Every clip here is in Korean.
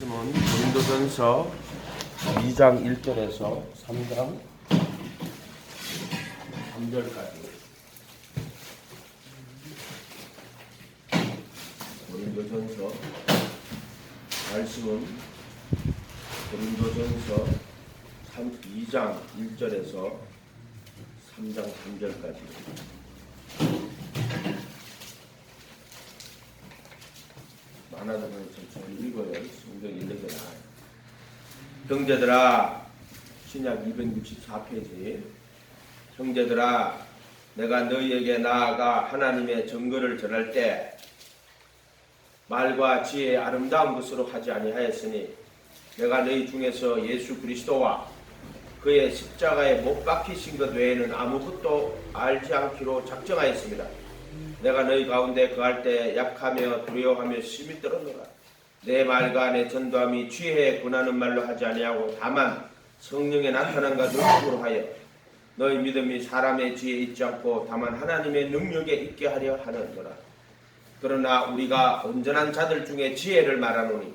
고린도전서 2장 1절에서 3장 3절까지. 고린도전서 말씀은 고린도전서 2장 1절에서 3장 3절까지. 많아도 천천히 읽어요. 성경 읽는 게 나아요. 형제들아, 신약 264페이지. 형제들아, 내가 너희에게 나아가 하나님의 증거를 전할 때 말과 지혜의 아름다운 것으로 하지 아니하였으니 내가 너희 중에서 예수 그리스도와 그의 십자가에 못 박히신 것 외에는 아무것도 알지 않기로 작정하였습니다. 내가 너희 가운데 거할 때 약하며 두려워하며 심히 떨었노라. 내 말과 내 전도함이 지혜에 권하는 말로 하지 아니하고 다만 성령의 나타남과 능력으로 하여 너희 믿음이 사람의 지혜에 있지 않고 다만 하나님의 능력에 있게 하려 하느니라. 그러나 우리가 온전한 자들 중에 지혜를 말하노니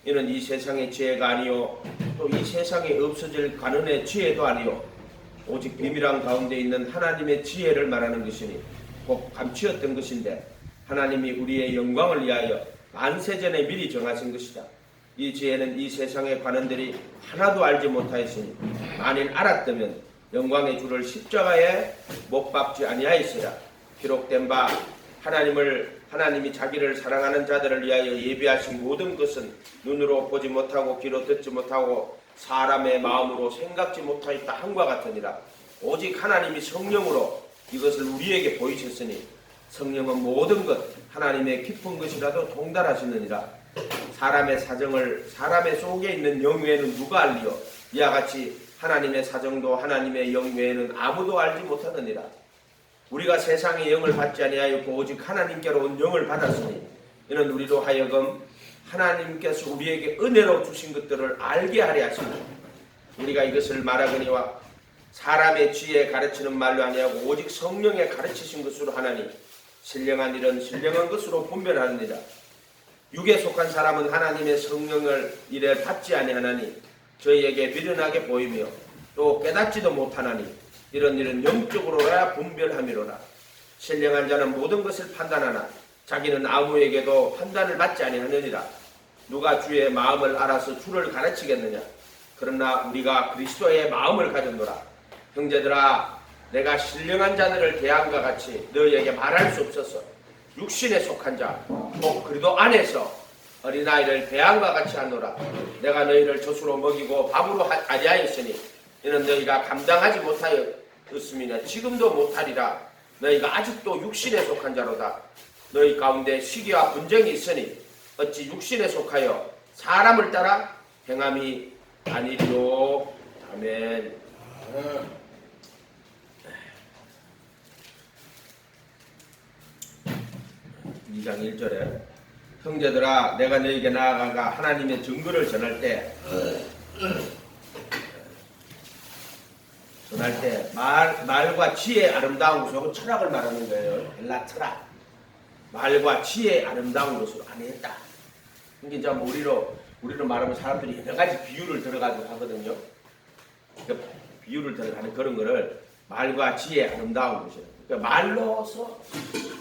이는 이 세상의 지혜가 아니요 또 이 세상에 없어질 가는의 지혜도 아니요 오직 비밀한 가운데 있는 하나님의 지혜를 말하는 것이니 곧 감추었던 것인데 하나님이 우리의 영광을 위하여 만세전에 미리 정하신 것이다. 이 지혜는 이 세상의 관원들이 하나도 알지 못하였으니 만일 알았다면 영광의 주를 십자가에 못 박지 아니하였으라. 기록된 바 하나님이 자기를 사랑하는 자들을 위하여 예비하신 모든 것은 눈으로 보지 못하고 귀로 듣지 못하고 사람의 마음으로 생각지 못하였다 함과 같으니라. 오직 하나님이 성령으로 이것을 우리에게 보이셨으니 성령은 모든 것 하나님의 깊은 것이라도 통달하시느니라. 사람의 사정을 사람의 속에 있는 영 외에는 누가 알리요? 이와 같이 하나님의 사정도 하나님의 영 외에는 아무도 알지 못하느니라. 우리가 세상의 영을 받지 아니하였고 오직 하나님께로 온 영을 받았으니 이는 우리로 하여금 하나님께서 우리에게 은혜로 주신 것들을 알게 하려 하시니 우리가 이것을 말하거니와 사람의 지혜에 가르치는 말로 아니하고 오직 성령에 가르치신 것으로 하나니 신령한 일은 신령한 것으로 분별하느니라. 육에 속한 사람은 하나님의 성령을 이래 받지 아니하나니 저희에게 미련하게 보이며 또 깨닫지도 못하나니 이런 일은 영적으로야 분별함이로라. 신령한 자는 모든 것을 판단하나 자기는 아무에게도 판단을 받지 아니하느니라. 누가 주의 마음을 알아서 주를 가르치겠느냐? 그러나 우리가 그리스도의 마음을 가졌노라. 형제들아, 내가 신령한 자들을 대함과 같이 너희에게 말할 수 없어서 육신에 속한 자, 또 그리도 안에서 어린아이를 대함과 같이 하노라. 내가 너희를 젖으로 먹이고 밥으로 아니하였으니 이는 너희가 감당하지 못하였음이나 지금도 못하리라. 너희가 아직도 육신에 속한 자로다. 너희 가운데 시기와 분쟁이 있으니 어찌 육신에 속하여 사람을 따라 행함이 아니리요. 아멘. 2장 1절에 형제들아, 내가 너희에게 나아가 하나님의 증거를 전할 때 말과 지혜의 아름다운 것으로 철학을 말하는 거예요. 헬라 철학. 말과 지혜의 아름다운 것으로 안 했다. 이게 이제 우리로 말하면 사람들이 여러 가지 비유를 들어가지고 하거든요. 그러니까 비유를 들어가는 그런 거를 말과 지혜의 아름다운 것이에요. 그러니까 말로서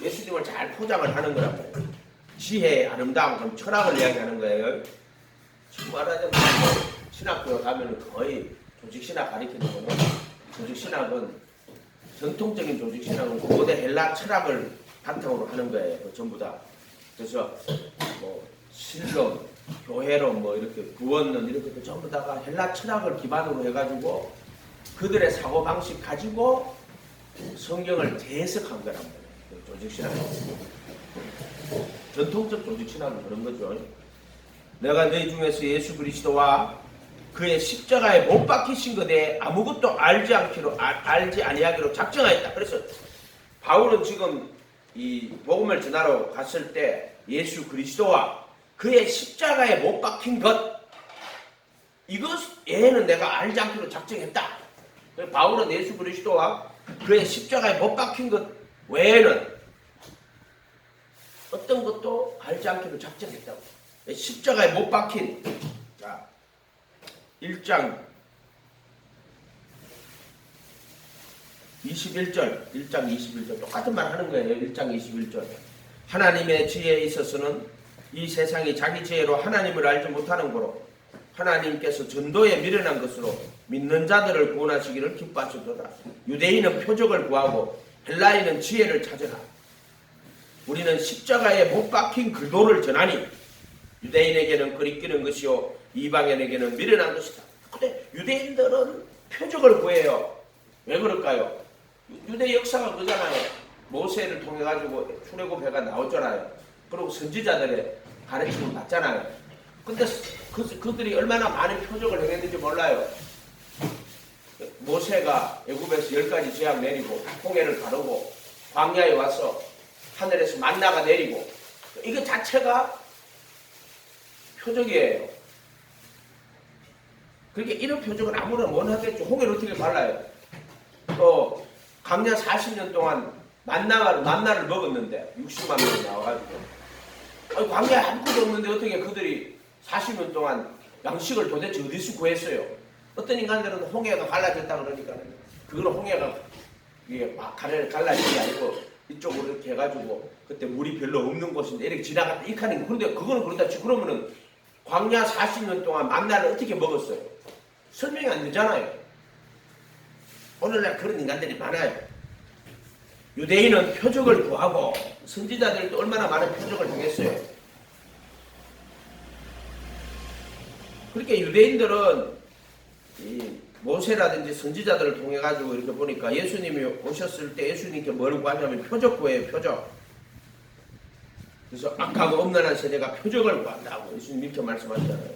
예수님을 잘 포장을 하는 거란 말이에요. 지혜의 아름다운 그럼 철학을 이야기하는 거예요. 지금 말하자면 신학교 가면 거의 조직신학 가르치는 거는 조직신학은 전통적인 조직신학은 고대 헬라 철학을 바탕으로 하는 거예요. 전부 다. 그래서 뭐 신론, 교회론, 뭐 이렇게 구원론 이렇게 전부 다가 헬라 철학을 기반으로 해가지고 그들의 사고 방식 가지고 성경을 재해석한 거란 말이에요. 조직신학. 전통적 조직신학은 그런 거죠. 내가 너희 중에서 예수 그리스도와 그의 십자가에 못 박히신 것에 아무것도 알지 아니하기로 작정하였다. 그래서 바울은 지금 이 복음을 전하러 갔을 때 예수 그리스도와 그의 십자가에 못 박힌 것 이것 외에는 내가 알지 않기로 작정했다. 바울은 예수 그리스도와 그의 십자가에 못 박힌 것 외에는 어떤 것도 알지 않기로 작정했다고. 십자가에 못 박힌, 자, 1장 21절 똑같은 말 하는 거예요. 1장 21절. 하나님의 지혜에 있어서는 이 세상이 자기 지혜로 하나님을 알지 못하는 거로 하나님께서 전도에 미련한 것으로 믿는 자들을 구원하시기를 기뻐하시도다. 유대인은 표적을 구하고 헬라인은 지혜를 찾으라. 우리는 십자가에 못 박힌 그도를 전하니 유대인에게는 거리끼는 것이요 이방인에게는 미련한 것이다. 근데 유대인들은 표적을 구해요. 왜 그럴까요? 유대 역사가 그잖아요. 모세를 통해 가지고 출애굽해가 나왔잖아요. 그리고 선지자들의 가르침을 받잖아요. 근데 그들이 얼마나 많은 표적을 행했는지 몰라요. 모세가 애굽에서 10가지 재앙 내리고 홍해를 가르고 광야에 와서 하늘에서 만나가 내리고 이거 자체가 표적이에요. 그러니까 이런 표적은 아무나 못 하겠죠. 홍해를 어떻게 갈라요? 또 광야 40년 동안 만나를 먹었는데 60만 명이 나와가지고 광야에 아무것도 없는데 어떻게 그들이 40년 동안 양식을 도대체 어디서 구했어요? 어떤 인간들은 홍해가 갈라졌다 그러니까 그거는 홍해가 이게 막 갈라진 게 아니고 이쪽으로 이렇게 해가지고 그때 물이 별로 없는 곳인데 이렇게 지나갔다 이렇게 하는 거. 그런데 그거는 그렇다 치고 그러면은 광야 40년 동안 만나를 어떻게 먹었어요? 설명이 안 되잖아요. 오늘날 그런 인간들이 많아요. 유대인은 표적을 구하고 선지자들도 얼마나 많은 표적을 행했어요. 그렇게 유대인들은 이 모세라든지 선지자들을 통해 가지고 이렇게 보니까 예수님이 오셨을 때 예수님께 뭘 구하냐면 표적 구해요. 표적. 그래서 악하고 엄란한 세대가 표적을 구한다고 예수님 이렇게 말씀하시잖아요.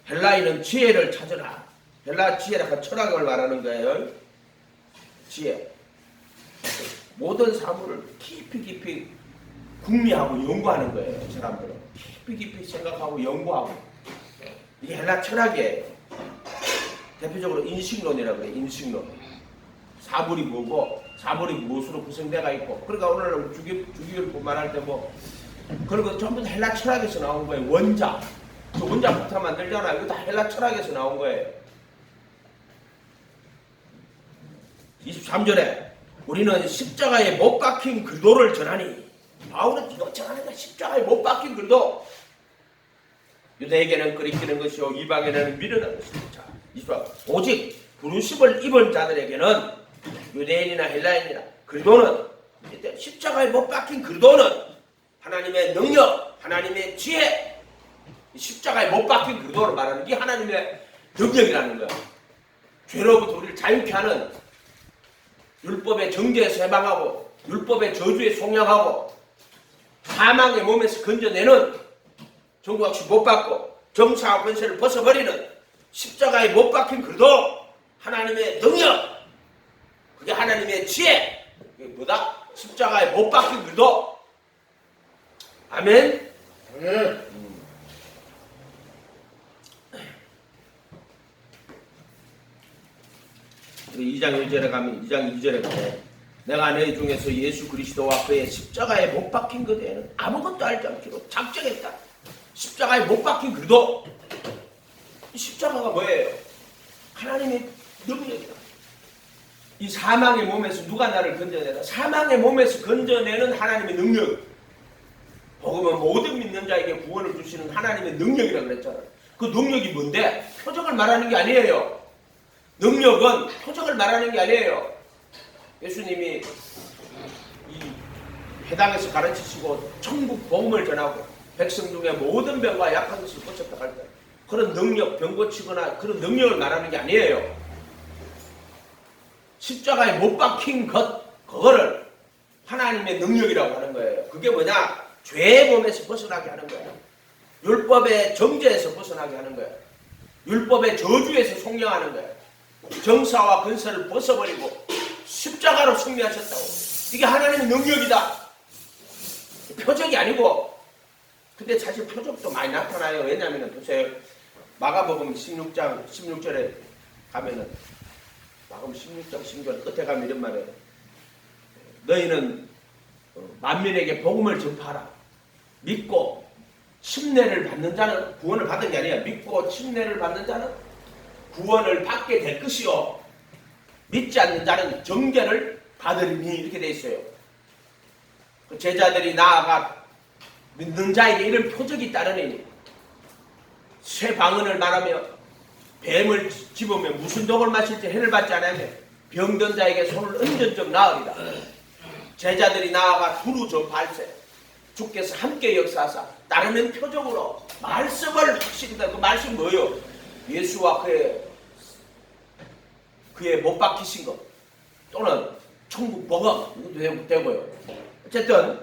헬라인은 지혜를 찾으라. 헬라 지혜라가 철학을 말하는 거예요. 지혜. 모든 사물을 깊이 궁리하고 연구하는 거예요. 사람들은 깊이 생각하고 연구하고. 이게 헬라 철학이에요. 대표적으로 인식론이라고 그래요. 인식론. 사물이 뭐고 사물이 무엇으로 구성되어 있고. 그러니까 오늘 주기율 말할 때 뭐 그런 거 전부 다 헬라 철학에서 나온 거예요. 원자. 그 원자 폭탄 만들잖아요. 이거 다 헬라 철학에서 나온 거예요. 23절에 우리는 십자가에 못 박힌 글도를 전하니. 바울은 이거 전하는 거야. 십자가에 못 박힌 글도. 유대에게는 거리끼는 것이요 이방인에게는 미련한 것입니다. 오직 부르심을 입은 자들에게는 유대인이나 헬라인이나 그리도는 십자가에 못 박힌 그리도는 하나님의 능력, 하나님의 지혜, 십자가에 못 박힌 그리도를 말하는 게 하나님의 능력이라는 거야. 죄로부터 우리를 자유케 하는 율법의 정죄에서 해방하고 율법의 저주에 속량하고 사망의 몸에서 건져내는 정국학식 못 받고 정사와 권세를 벗어버리는 십자가에 못 박힌 그도 하나님의 능력, 그게 하나님의 지혜, 그게 뭐다? 십자가에 못 박힌 그도. 아멘. 2장 1절에 가면 2장 2절에 가면 내가 너희 중에서 예수 그리스도와 그의 십자가에 못 박힌 그대에는 아무것도 알지 않기로 작정했다. 십자가에 못 박힌 그도. 십자가가 뭐예요? 하나님의 능력이다. 이 사망의 몸에서 누가 나를 건져내나? 사망의 몸에서 건져내는 하나님의 능력. 복음은 모든 믿는 자에게 구원을 주시는 하나님의 능력이라고 그랬잖아요. 그 능력이 뭔데? 표적을 말하는 게 아니에요. 능력은 표적을 말하는 게 아니에요. 예수님이 이 회당에서 가르치시고 천국 복음을 전하고 백성 중에 모든 병과 약한 것을 고쳤다 할 때 그런 능력, 병 고치거나 그런 능력을 말하는 게 아니에요. 십자가에 못 박힌 그거를 하나님의 능력이라고 하는 거예요. 그게 뭐냐? 죄의 몸에서 벗어나게 하는 거예요. 율법의 정죄에서 벗어나게 하는 거예요. 율법의 저주에서 속량하는 거예요. 정사와 권세를 벗어버리고 십자가로 승리하셨다고. 이게 하나님의 능력이다. 표적이 아니고. 근데 사실 표적도 많이 나타나요. 왜냐하면 보세요. 마가복음 16장 16절에 가면은 마가복음 16장 16절 끝에 가면 이런 말이에요. 너희는 만민에게 복음을 전파하라. 믿고 침례를 받는 자는 구원을 받은 게 아니야. 믿고 침례를 받는 자는 구원을 받게 될 것이요 믿지 않는 자는 정죄를 받으리니 이렇게 돼 있어요. 그 제자들이 나아가 믿는 자에게 이런 표적이 따르니 새 방언을 말하며 뱀을 집으며 무슨 독을 마실 때 해를 받지 않으며 병든 자에게 손을 얹은 적 나으리라. 제자들이 나아가 두루 전파할세. 주께서 함께 역사하사 따르는 표적으로 말씀을 확실히 그 말씀 뭐예요? 예수와 그의 못 박히신 것 또는 천국 복음 되고요. 어쨌든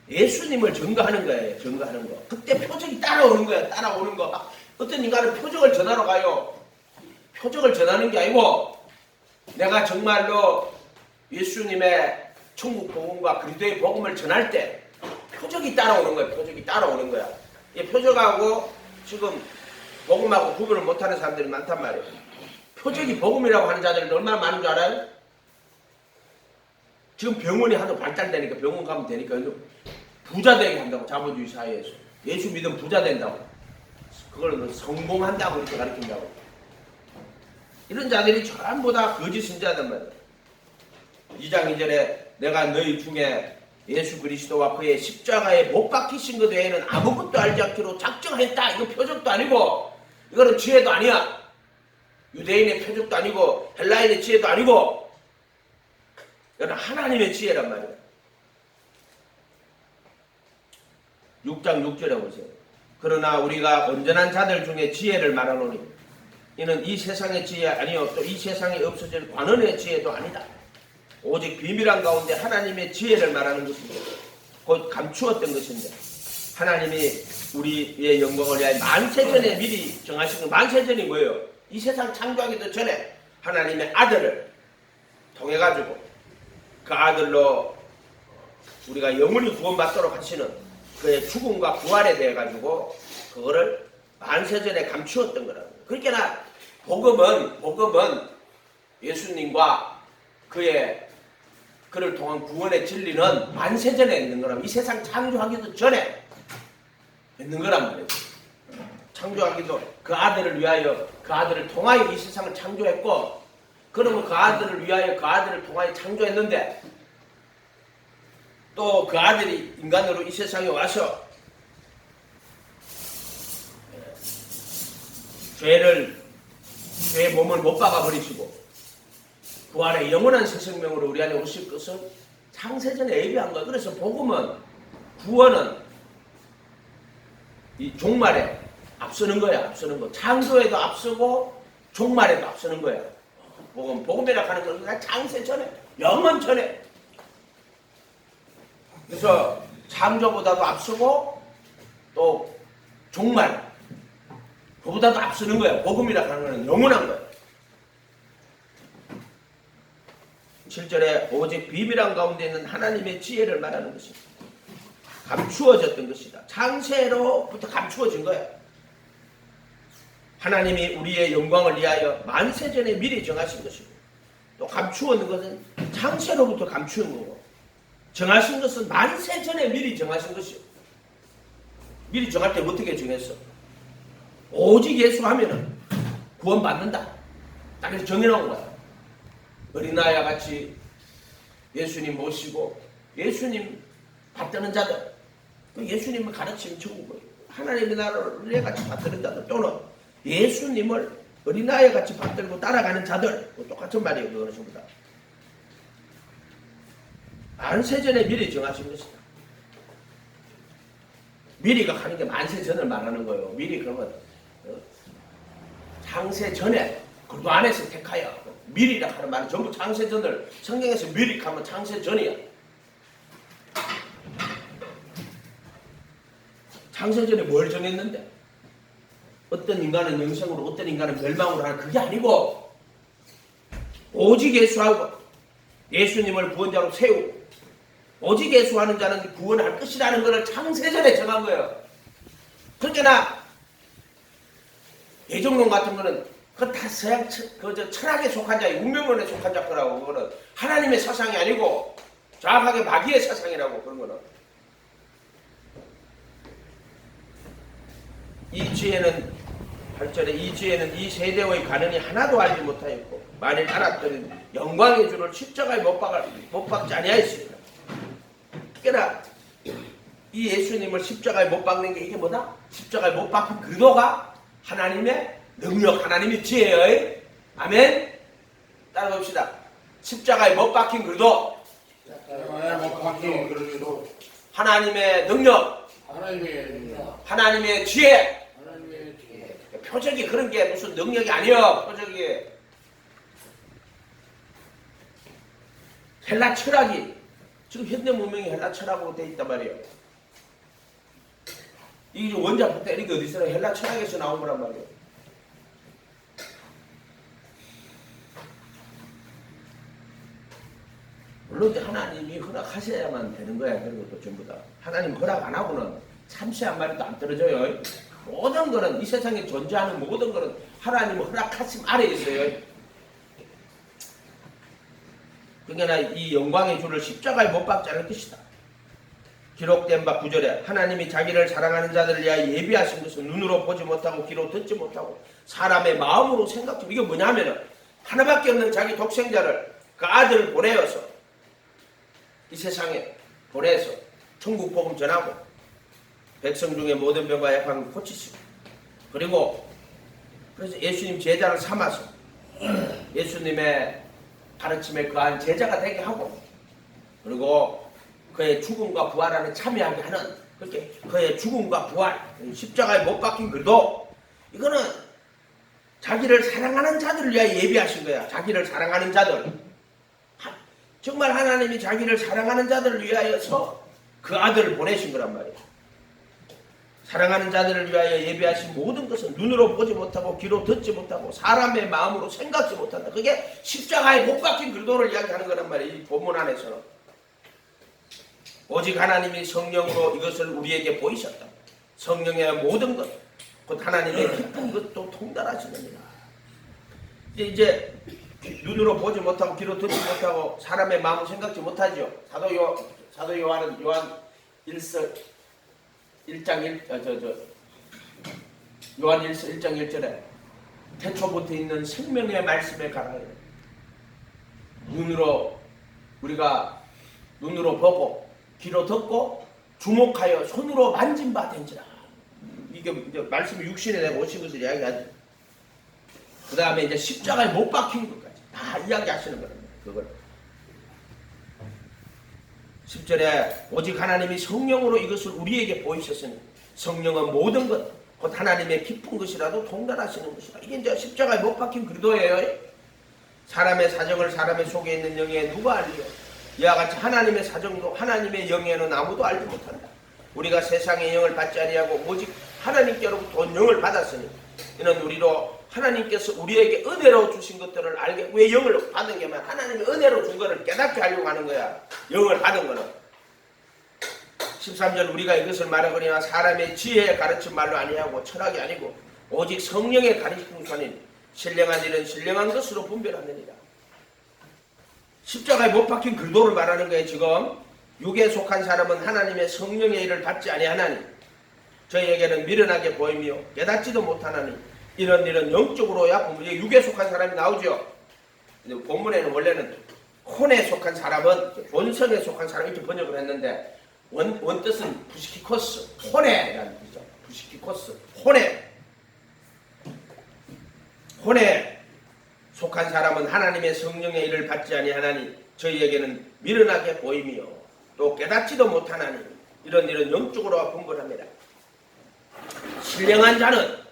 예수님을 증거하는 거예요. 증거하는 거. 그때 표적이 따라오는 거야. 따라오는 거. 어떤 인간은 표적을 전하러 가요. 표적을 전하는 게 아니고 내가 정말로 예수님의 천국 복음과 그리스도의 복음을 전할 때 표적이 따라오는 거야. 표적이 따라오는 거야. 이 표적하고 지금 복음하고 구분을 못하는 사람들이 많단 말이에요. 표적이 복음이라고 하는 자들이 얼마나 많은 줄 알아요? 지금 병원이 하도 발달되니까 병원 가면 되니까 부자 되게 한다고. 자본주의 사회에서 예수 믿으면 부자 된다고. 그걸 성공한다고 이렇게 가르친다고. 이런 자들이 전부 다 거짓 신자단 말이에요. 2장 2절에 내가 너희 중에 예수 그리스도와 그의 십자가에 못 박히신 것 외에는 아무것도 알지 않기로 작정했다. 이거 표적도 아니고 이거는 지혜도 아니야. 유대인의 표적도 아니고 헬라인의 지혜도 아니고 이건 하나님의 지혜란 말이에요. 6장 6절에 보세요. 그러나 우리가 온전한 자들 중에 지혜를 말하노니 이는 이 세상의 지혜 아니요 또 이 세상에 없어질 관원의 지혜도 아니다. 오직 비밀한 가운데 하나님의 지혜를 말하는 것인데 곧 감추었던 것인데 하나님이 우리의 영광을 위하여 만세전에 미리 정하신 것. 만세전이 뭐예요? 이 세상 창조하기도 전에 하나님의 아들을 통해가지고 그 아들로 우리가 영원히 구원받도록 하시는 그의 죽음과 부활에 대해 가지고 그거를 만세전에 감추었던 거라고. 그러니까 복음은 예수님과 그를 통한 구원의 진리는 만세전에 있는 거라고. 이 세상 창조하기도 전에 있는 거란 말이에요. 창조하기도 그 아들을 위하여 그 아들을 통하여 이 세상을 창조했고 그러면 그 아들을 위하여 그 아들을 통하여 창조했는데 또 그 아들이 인간으로 이 세상에 와서 죄의 몸을 못 박아버리시고 부활의 영원한 새 생명으로 우리 안에 오실 것은 창세전에 예비한 거예요. 그래서 복음은 구원은 이 종말에 앞서는 거야. 앞서는 거. 창조에도 앞서고 종말에도 앞서는 거야. 복음이라 하는 것은 창세 전에 영원 전에. 그래서 창조보다도 앞서고 또 종말 그보다도 앞서는 거야. 복음이라 하는 것은 영원한 거야. 7절에 오직 비밀한 가운데 있는 하나님의 지혜를 말하는 것입니다. 감추어졌던 것이다. 창세로부터 감추어진 거야. 하나님이 우리의 영광을 위하여 만세전에 미리 정하신 것이고 또 감추어놓은 것은 창세로부터 감추은 거고 정하신 것은 만세전에 미리 정하신 것이요. 미리 정할 때 어떻게 정했어? 오직 예수 하면은 구원받는다. 딱 이렇게 정해놓은 거야. 어린아이와 같이 예수님 모시고 예수님 받드는 자들, 예수님을 가르치는 천국을 하나님의 나라를 같이 받드는 자들 또는 예수님을 어린아이와 같이 받들고 따라가는 자들 똑같은 말이에요. 그거는 전부 다. 만세전에 미리 정하신 것이다. 미리가 하는 게 만세전을 말하는 거예요. 미리 그러면 창세전에 그 안에서 택하여 미리라 하는 말은 전부 창세전을 성경에서 미리 하면 창세전이야. 창세전에 뭘 정했는데 어떤 인간은 영생으로 어떤 인간은 멸망으로 하는 그게 아니고 오직 예수하고 예수님을 구원자로 세우고 오직 예수하는 자는 구원할 것이라는 것을 창세전에 정한 거예요. 그러니까 예정론 같은 거는 그 다 서양 철학에 속한 자, 운명론에 속한 자 거라고. 그거는 하나님의 사상이 아니고 정확하게 마귀의 사상이라고. 그런 거는 지혜는 8절에 이 지혜는 이 세대의 가능이 하나도 알지 못하였고 만일 알았더니 영광의 주를 십자가에 못 박지 아니하였습니다. 그러나 이 예수님을 십자가에 못 박는 게 이게 뭐다? 십자가에 못 박힌 그도가 하나님의 능력, 하나님의 지혜의 아멘. 따라봅시다. 십자가에 못 박힌 그도 하나님의 능력, 하나님의 지혜. 표적이 그런 게 무슨 능력이 아니여. 표적이 헬라 철학이 지금 현대 문명이 헬라 철학으로 돼 있단 말이에요. 이게 원작부터 이게 어디서 헬라 철학에서 나온 거란 말이에요. 물론 하나님이 허락하셔야만 되는 거야. 그런 것도 전부 다. 하나님 허락 안 하고는 참새 한 마리도 안 떨어져요. 모든 거는 이 세상에 존재하는 모든 거는 하나님 허락하심 아래에 있어요. 그러나 이 영광의 주를 십자가에 못 박지 않을 것이다. 기록된 바 9절에 하나님이 자기를 사랑하는 자들을 위하여 예비하신 것은 눈으로 보지 못하고 귀로 듣지 못하고 사람의 마음으로 생각해. 이게 뭐냐면은 하나밖에 없는 자기 독생자를 그 아들을 보내어서 이 세상에 보내서 천국 복음 전하고 백성 중에 모든 병과 약한 고치시고 그리고 그래서 예수님 제자를 삼아서 예수님의 가르침에 그한 제자가 되게 하고 그리고 그의 죽음과 부활 안에 참여하게 하는 그렇게 그의 죽음과 부활 십자가에 못 박힌 그도 이거는 자기를 사랑하는 자들을 위하여 예비하신 거야. 자기를 사랑하는 자들 정말 하나님이 자기를 사랑하는 자들을 위하여서 그 아들을 보내신 거란 말이야. 사랑하는 자들을 위하여 예비하신 모든 것은 눈으로 보지 못하고 귀로 듣지 못하고 사람의 마음으로 생각지 못한다. 그게 십자가에 못 박힌 그도를 이야기하는 거란 말이에요. 이 본문 안에서는. 오직 하나님이 성령으로 이것을 우리에게 보이셨다. 성령의 모든 것, 곧 하나님의 깊은 것도 통달하시느니라. 이제 눈으로 보지 못하고 귀로 듣지 못하고 사람의 마음을 생각지 못하죠. 사도 요한은 요한 1서 1장 1 요한 1서 1장 1절에 태초부터 있는 생명의 말씀에 관하여 우리가 눈으로 보고 귀로 듣고 주목하여 손으로 만진 바 된지라. 이게 이제 말씀이 육신에 내가 오신 것을 이야기하죠. 그 다음에 이제 십자가에 못 박힌 것까지 다 이야기하시는 거예요. 그걸 10절에 오직 하나님이 성령으로 이것을 우리에게 보이셨으니 성령은 모든 것, 곧 하나님의 깊은 것이라도 통달하시는 것이다. 이게 이제 십자가에 못 박힌 그리도예요. 사람의 사정을 사람의 속에 있는 영에 누가 알리요? 이와 같이 하나님의 사정도 하나님의 영에는 아무도 알지 못한다. 우리가 세상의 영을 받지 아니하고 오직 하나님께로부터 온 영을 받았으니 이는 우리로 하나님께서 우리에게 은혜로 주신 것들을 알게. 왜 영을 받은 게만 하나님이 은혜로 준 것을 깨닫게 하려고 하는 거야. 영을 받은 거는 13절 우리가 이것을 말하거니와 사람의 지혜에 가르친 말로 아니하고 철학이 아니고 오직 성령의 가르치는 것이 신령한 일은 신령한 것으로 분별하느니라. 십자가에 못 박힌 그도를 말하는 거예요. 지금 육에 속한 사람은 하나님의 성령의 일을 받지 아니하나니 저희에게는 미련하게 보이며 깨닫지도 못하나니 이런 일은 영적으로야 육에 속한 사람이 나오죠. 근데 본문에는 원래는 혼에 속한 사람은 본성에 속한 사람 이렇게 번역을 했는데 원뜻은 부시키코스 혼에라는 뜻이죠. 부시키코스 혼에 속한 사람은 하나님의 성령의 일을 받지 아니하나니 저희에게는 미련하게 보이며 또 깨닫지도 못하나니 이런 일은 영적으로 분별합니다. 신령한 자는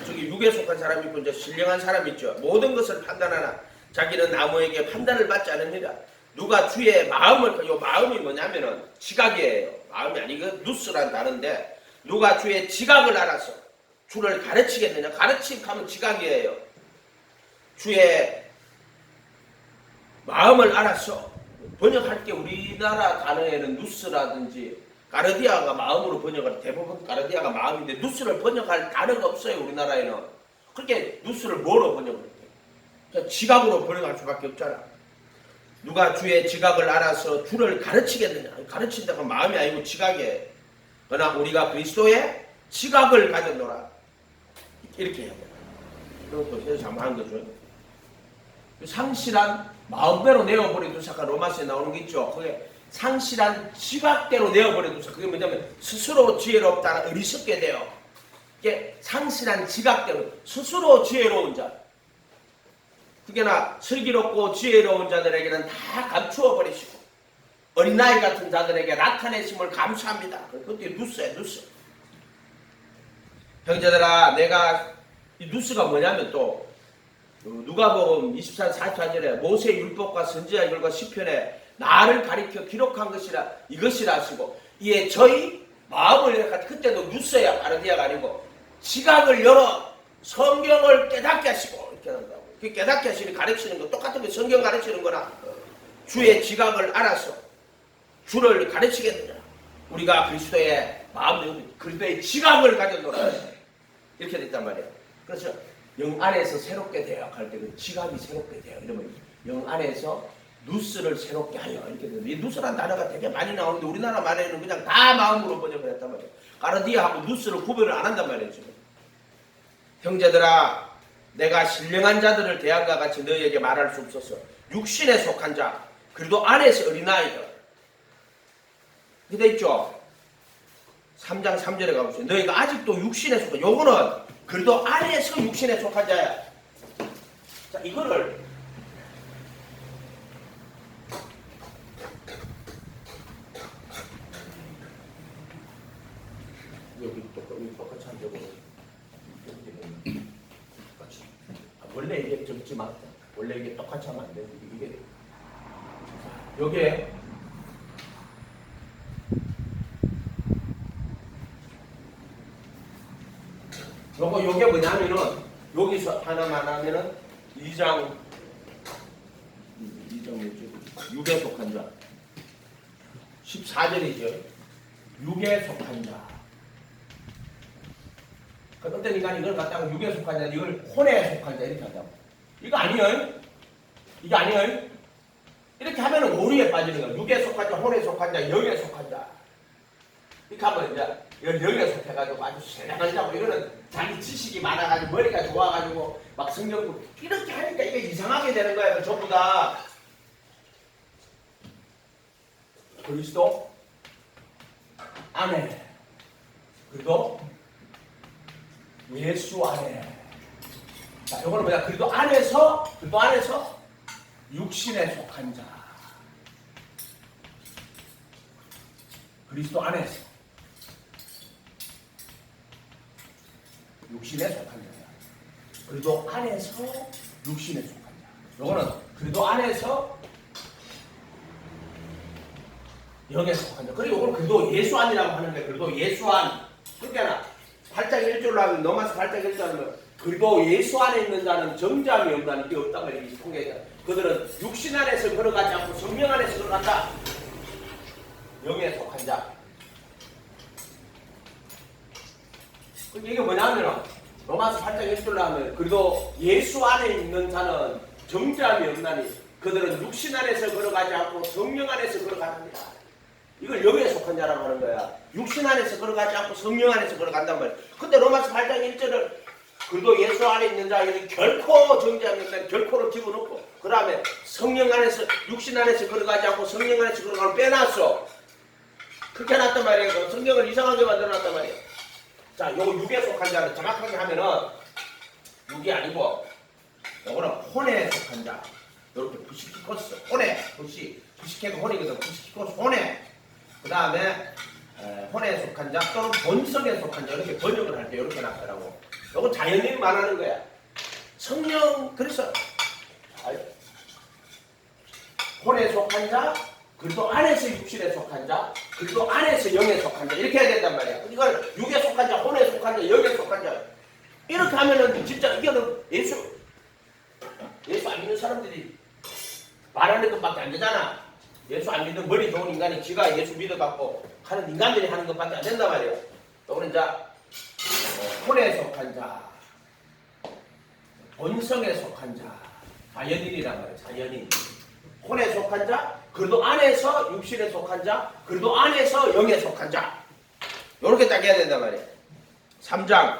저기 육에 속한 사람이 있고 이제 신령한 사람이 있죠. 모든 것을 판단하나 자기는 아무에게 판단을 받지 않습니다. 누가 주의 마음을, 요 마음이 뭐냐면은 지각이에요. 마음이 아니고 누스란 단어인데 누가 주의 지각을 알아서 주를 가르치겠느냐. 가르침하면 지각이에요. 주의 마음을 알아서 번역할 게 우리나라 단어에는 누스라든지 가르디아가 마음으로 번역할 대부분 가르디아가 마음인데 누스를 번역할 단어가 없어요. 우리나라에는. 그렇게 누스를 뭐로 번역을 해요? 지각으로 번역할 수밖에 없잖아. 누가 주의 지각을 알아서 주를 가르치겠느냐. 가르친다고 마음이 아니고 지각이에요. 그러나 우리가 그리스도의 지각을 가졌노라. 이렇게 해야 돼요. 그럼 또 세상 잘못한 거죠. 상실한 마음대로 내어버려도 잠깐 로마서에 나오는 게 있죠. 그게 상실한 지각대로 내어버려도 그게 뭐냐면 스스로 지혜롭다는 어리석게 돼요. 이게 상실한 지각대로 스스로 지혜로운 자. 그게나 슬기롭고 지혜로운 자들에게는 다 감추어 버리시고 어린아이 같은 자들에게 나타내심을 감수합니다. 그것도 누스예요, 누스. 형제들아, 내가 이 누스가 뭐냐면 또 누가복음 24, 44절에 모세의 율법과 선지자의 글과 시편에 나를 가리켜 기록한 것이라 이것이라 하시고 이에 저희 마음을 그때도 누스야 파르디아가 아니고 지각을 열어 성경을 깨닫게 하시고 이렇게 한다고. 그 깨닫게 하시니 가르치는 거 똑같은 거 성경 가르치는 거나 주의 지각을 알아서 주를 가르치겠느냐. 우리가 그리스도의 마음, 그리스도의 지각을 가졌노라. 이렇게 됐단 말이에요. 그래서 영 안에서 새롭게 되어갈 때 그 지각이 새롭게 돼요. 이러면 영 안에서 누스를 새롭게 하여 이렇게 돼요. 이 누스란 단어가 되게 많이 나오는데 우리나라 말에는 그냥 다 마음으로 번역을 했단 말이에요. 가르디아하고 누스를 구별을 안 한단 말이에요. 지금. 형제들아, 내가 신령한 자들을 대함과 같이 너희에게 말할 수 없어서 육신에 속한 자, 그래도 안에서 어린아이들. 이렇게 돼 있죠. 3장 3절에 가보세요. 너희가 아직도 육신에 속한, 요거는 그래도 안에서 육신에 속한 자야. 자, 이거를 여기 똑같이 한 적으로 똑같이. 원래 이게 적지 맞다. 원래 이게 똑같이 하면 안 돼. 이게 여기에 요게 뭐냐면은 여기서 하나만 하면은 2장 6에 속한 자 14절이죠. 6에 속한 자. 어떤 인간이 이걸 갖다가 6에 속한 자, 이걸 혼에 속한 자 이렇게 한다고. 이거 아니에요. 이게 아니에요. 이렇게 하면은 오류에 빠지는 거야. 6에 속한 자, 혼에 속한 자, 영에 속한 자. 이렇게 하면 이제 영에 속해가지고 아주 세련한 자고, 이거는 자기 지식이 많아가지고 머리가 좋아가지고 막 성경 이렇게 하니까 이게 이상하게 되는 거야. 전부 다 그리스도 안에, 그리고 예수 안에. 자, 이거는 뭐야? 그리도 안에서 육신에 속한 자. 그리스도 안에서 육신에 속한 자야. 그리도 안에서 육신에 속한 자. 이거는 그리도 안에서 영에 속한 자. 그리고 이거는 그리도 예수 안이라고 하는데, 그리도 예수 안. 그러니까 8장 1절로 하면, 넘어서 8장 1절 하면 그리도 예수 안에 있는 자는 정죄함이 없다는 게 없단 말이에요. 통계가. 그들은 육신 안에서 걸어가지 않고 성령 안에서 걸어간다. 영에 속한 자. 이게 뭐냐면 로마서 8장 1절로 하면 그래도 예수 안에 있는 자는 정죄함이 없나니 그들은 육신 안에서 걸어가지 않고 성령 안에서 걸어가느니라. 이걸 영에 속한 자라고 하는 거야. 육신 안에서 걸어가지 않고 성령 안에서 걸어간단 말이야. 근데 로마서 8장 1절을 그래도 예수 안에 있는 자에게는 결코 정죄함이 없나니 결코를 집어넣고, 그 다음에 성령 안에서 육신 안에서 걸어가지 않고 성령 안에서 걸어가는 빼놨어. 그렇게 해놨단 말이에요. 성경을 이상하게 만들어놨단 말이에요. 자, 요거 6에 속한 자는 정확하게 하면은 6이 아니고 요거는 혼에 속한 자. 요렇게 부시키코스, 혼에, 부시케가 혼이거든. 부시키코스, 혼에. 그 다음에 혼에 속한 자 또는 본성에 속한 자, 이렇게 번역을 할 때 이렇게 나타나고, 요건 자연인 말하는 거야. 성령, 그래서 혼에 속한 자, 그리고 안에서 육신에 속한 자, 그리고 안에서 영에 속한 자, 이렇게 해야 된단 말이야. 이걸 6에 속한 자, 혼에 속한 자, 영에 속한 자, 이렇게 하면은 진짜 이거는 예수 안 믿는 사람들이 말하는 것밖에 안 되잖아. 예수 안 믿는 머리 좋은 인간이 지가 예수 믿어갖고 하는 인간들이 하는 것밖에 안 된단 말이에요. 또는 이제 혼에 속한 자, 본성에 속한 자, 자연인이란 말이에요. 자연인. 혼에 속한 자, 그래도 안에서 육신에 속한 자, 그래도 안에서 영에 속한 자. 요렇게 딱 해야 된단 말이에요. 3장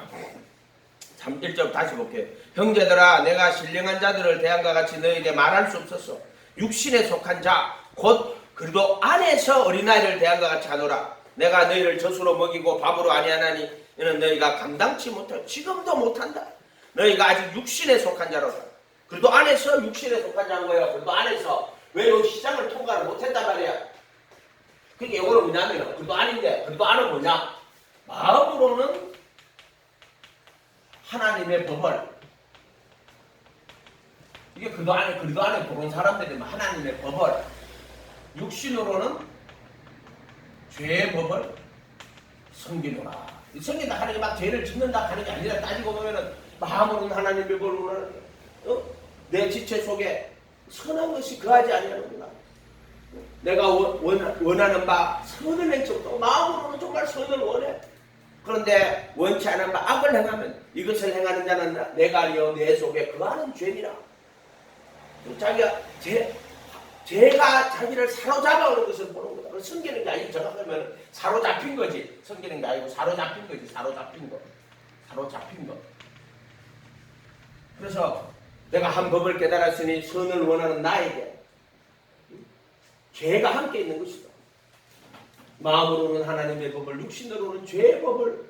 1절 다시 볼게요. 형제들아 내가 신령한 자들을 대함과 같이 너희에게 말할 수 없었어. 육신에 속한 자 곧 그리도 안에서 어린아이를 대함과 같이 하노라. 내가 너희를 젖으로 먹이고 밥으로 아니하나니 이는 너희가 감당치 못하고 지금도 못한다. 너희가 아직 육신에 속한 자로다. 그래도 안에서 육신에 속한 자인 거예요. 그래도 안에서 왜 이 시장을 통과를 못했단 말이야. 그게 이거는 뭐냐면 그래도 아닌데 그래도 안은 뭐냐? 마음으로는 하나님의 법을 이게 그래도 안에 그런 사람들이 하나님의 법을 육신으로는 죄의 법을 섬기노라. 섬긴다 하는 게 막 죄를 짓는다 하는 게 아니라 따지고 보면은 마음으로는 하나님의 법을 내 지체 속에 선한 것이 거하지 아니하는구나. 내가 원하는 바 선을 행척도 마음으로는 정말 선을 원해. 그런데 원치 않은 바 악을 행하면 이것을 행하는 자는 내가 알려 내 속에 거하는 죄니라. 자기가 죄가 자기를 사로잡아오는 것을 보는 거다. 섬기는 게 아니고 정확하면 사로잡힌 거지. 섬기는 게 아니고 사로잡힌 거지. 사로잡힌 거. 그래서 내가 한 법을 깨달았으니 선을 원하는 나에게 죄가 함께 있는 것이다. 마음으로는 하나님의 법을, 육신으로는 죄의 법을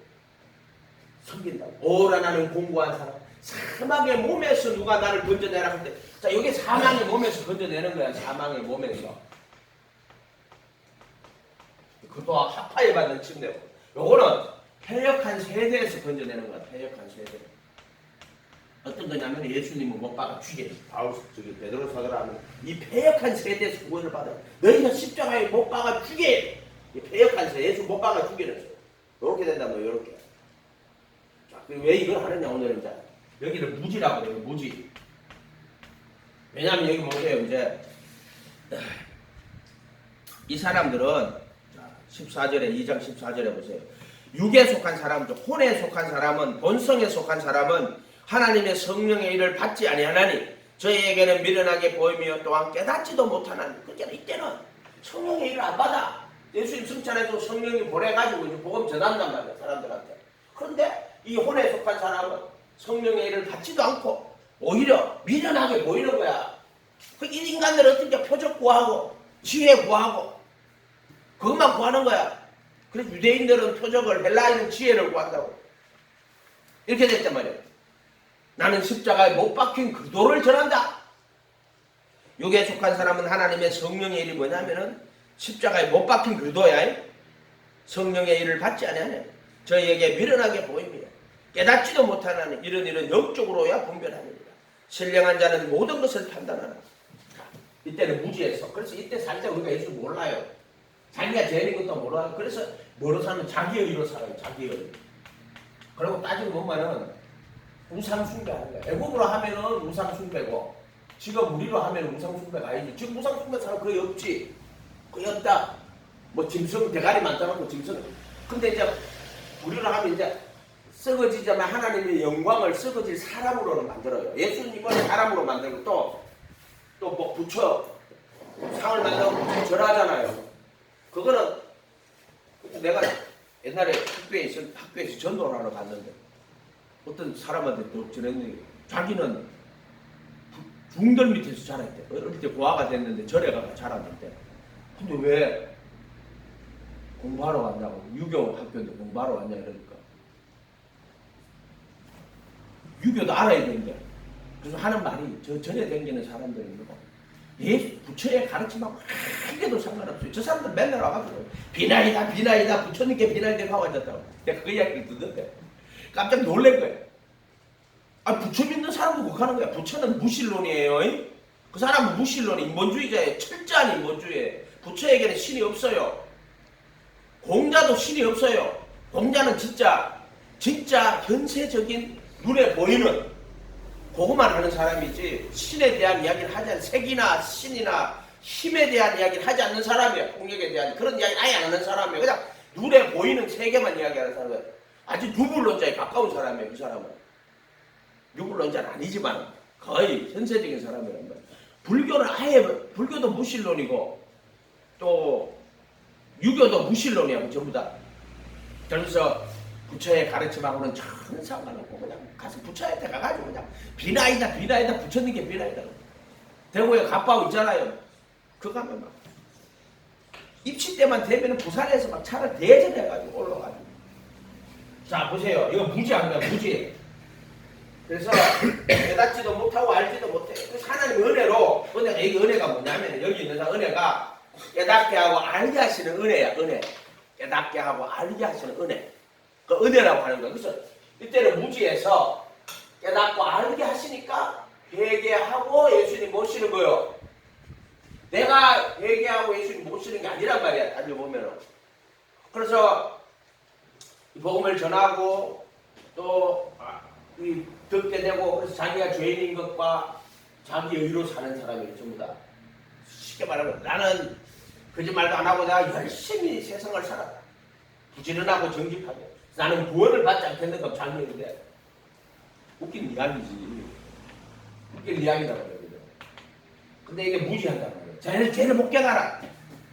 섬긴다. 오라 나는 공고한 사람. 사망의 몸에서 누가 나를 건져내라 하는데, 자, 이게 사망의 몸에서 건져내는 거야. 사망의 몸에서. 그것도 하파에 받는 침례고. 요거는 패역한 세대에서 건져내는 거야. 패역한 세대. 어떤 거냐면 예수님은 못 박아 죽여. 바울 저기 베드로 사도라 하는 이 패역한 세대에서 구원을 받아. 너희가 십자가에 못 박아 죽여. 이 패역한 세대 예수 못 박아 죽이는 거야. 요렇게 된다면 요렇게. 자, 왜 이걸 하느냐 오늘은 이제 여기를 무지라고 그래요. 무지. 왜냐하면 여기 보세요. 이제 이 사람들은 14절에 2장 14절에 보세요. 육에 속한 사람, 혼에 속한 사람은 본성에 속한 사람은 하나님의 성령의 일을 받지 아니하나니 저희에게는 미련하게 보이며 또한 깨닫지도 못하나니. 그러니까 이때는 성령의 일을 안 받아. 예수님 승천에도 성령이 보내가지고 이제 복음 전한단 말이야 사람들한테. 그런데 이 혼에 속한 사람은 성령의 일을 받지도 않고 오히려 미련하게 보이는 거야. 그 인간들은 어떻게 표적 구하고 지혜 구하고 그것만 구하는 거야. 그래서 유대인들은 표적을, 헬라인은 지혜를 구한다고. 이렇게 됐단 말이야. 나는 십자가에 못 박힌 그도를 전한다. 육에 속한 사람은 하나님의 성령의 일이 뭐냐면은 십자가에 못 박힌 그도야. 성령의 일을 받지 않으냐. 저희에게 미련하게 보입니다. 깨닫지도 못하나니 이런 영적으로야 분별하느니라. 신령한 자는 모든 것을 판단하라. 이때는 무지해서. 그래서 이때 살짝 우리가 예수 몰라요. 자기가 죄인 것도 몰라요. 그래서 뭐로 살면 자기의 의로 살아요. 자기의 의. 그리고 따지고 보면은 우상숭배하는 거야. 애국으로 하면은 우상숭배고 지금 우리로 하면 우상숭배가 아니지. 지금 우상숭배 사람 거의 없지. 거의 없다. 뭐 짐승 대가리 많다고 짐승. 근데 이제 우리로 하면 이제 썩어지자면 하나님의 영광을 썩어질 사람으로는 만들어요. 예수님을 사람으로 만들고 또 뭐 부처 상을 만들고 부처 절하잖아요. 그거는 내가 옛날에 학교에서 전도를 하러 갔는데 어떤 사람한테 또 전했는데 자기는 중들 밑에서 자랐대. 어릴 때 고아가 됐는데 절에 가서 자랐는데 근데 왜 공부하러 왔냐고. 유교 학교인데 공부하러 왔냐 이러니까 유교도 알아야 되는데 그래서 하는 말이 저 절에 다니는 사람들이고 예, 부처의 가르침하고 한 개도 상관없어요. 저 사람들 맨날 와가지고 비나이다 부처님께 비나이다 하고 앉았다고. 내가 그 이야기를 듣는데 깜짝 놀란 거예요. 아, 부처 믿는 사람도 그렇게 하는 거야. 부처는 무신론이에요. 그 사람은 무신론이 인본주의자예요. 철저한 인본주의예요. 부처에게는 신이 없어요. 공자도 신이 없어요. 공자는 진짜 현세적인 눈에 보이는 그것만 하는 사람이지 신에 대한 이야기를 하지 않는, 색이나 신이나 힘에 대한 이야기를 하지 않는 사람이에요. 폭력에 대한 그런 이야기 아예 안 하는 사람이에요. 그냥 눈에 보이는 세계만 이야기하는 사람이에요. 아주 유불론자에 가까운 사람이에요. 그 사람은 유불론자는 아니지만 거의 현세적인 사람이란 말이에요. 불교는 아예 불교도 무신론이고 또 유교도 무신론이야. 전부 다. 그래서 부처의 가르침하고는 전혀 상관없고 그냥 가서 부처한테 가가지고 그냥 비나이다 부처님 게 비나이다. 대구에 갑바오 있잖아요. 그거 가면 막 입시 때만 되면 부산에서 막 차를 대전해가지고 올라가지고. 자 보세요. 이거 무지한 거야 무지. 그래서 깨닫지도 못하고 알지도 못해. 그래서 하나님 은혜로 이 은혜가 뭐냐면 여기 있는 사람 은혜가 깨닫게 하고 알게 하시는 은혜야. 은혜. 깨닫게 하고 알게 하시는 은혜. 그 은혜라고 하는 거야. 그래서 이때는 무지에서 깨닫고 알게 하시니까 회개하고 예수님 모시는 거요. 내가 회개하고 예수님 모시는 게 아니란 말이야. 따지고 보면은. 그래서 복음을 전하고 또 듣게 되고 그래서 자기가 죄인인 것과 자기 의로 사는 사람이 전부 다. 쉽게 말하면 나는 거짓말도 안 하고 내가 열심히 세상을 살았다. 부지런하고 정직하고 나는 구원을 받지 않겠는가 장면인데 웃긴 이야기지. 웃긴 이야기다 말이야. 근데 이게 무지한단 말이야. 죄를 못 깨달아.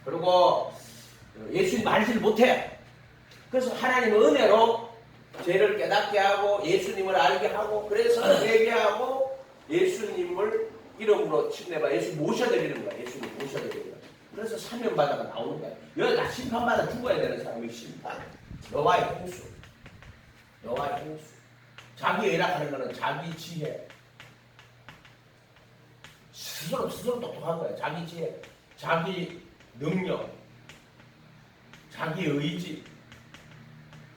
그리고 예수님 알지를 못해. 그래서 하나님의 은혜로 죄를 깨닫게 하고 예수님을 알게 하고 그래서 회개하고 예수님을 이름으로 침례받아 예수 모셔드리는 거야. 예수님 모셔드리는 거야. 그래서 사면바다가 나오는 거야. 여기가 심판받아 죽어야 되는 사람이 심판. 여호와의 홍수. 여호와의 홍수. 자기 의락하는 거는 자기 지혜. 스스로 똑똑한 거야. 자기 지혜, 자기 능력, 자기 의지,